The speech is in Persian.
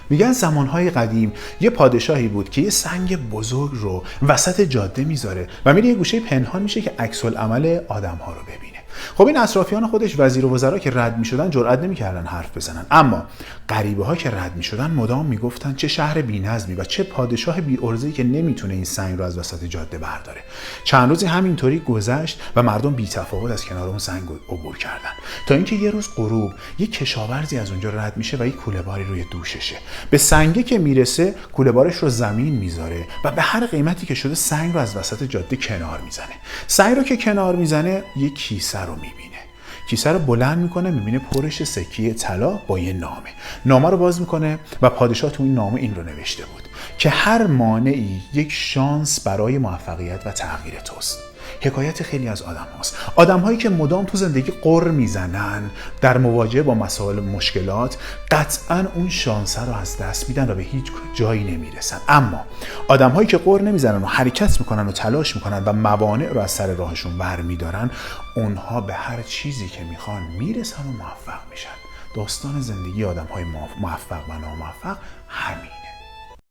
میگن زمانهای قدیم یه پادشاهی بود که یه سنگ بزرگ رو وسط جاده میذاره و میره یه گوشه پنهان میشه که عکس العمل آدم‌ها رو ببینه. خب این اطرافیان خودش وزیر و وزرا که رد میشدن جرئت نمیکردن حرف بزنن، اما غریبه‌ها که رد میشدن مدام میگفتن چه شهر بی‌نظمی و چه پادشاه بی‌عرضه‌ای که نمیتونه این سنگ رو از وسط جاده برداره. چند روزی همینطوری گذشت و مردم بی‌تفاوت از کنار اون سنگ عبور کردن تا اینکه یه روز غروب یه کشاورزی از اونجا رد میشه و یه کوله‌باری روی دوششه. به سنگه که میرسه کوله‌بارش رو زمین میذاره و به هر قیمتی که شده سنگ رو از وسط جاده کنار میزنه. سنگ رو که کنار میزنه یه کیسه رو میبینه. کیسه رو بلند میکنه، میبینه پرش سکه طلا با یه نامه رو باز میکنه و پادشاه تو این نامه این رو نوشته بود که هر مانعی یک شانس برای موفقیت و تغییر توست. حکایت خیلی از آدم هاست. آدم هایی که مدام تو زندگی قر میزنن در مواجهه با مسائل مشکلات قطعا اون شانس رو از دست میدن و به هیچ جایی نمیرسن. اما آدم هایی که قر نمیزنن و حرکت میکنن و تلاش میکنن و موانع رو از سر راهشون برمیدارن، اونها به هر چیزی که میخوان میرسن و موفق میشن. داستان زندگی آدم های موفق و ناموفق همین.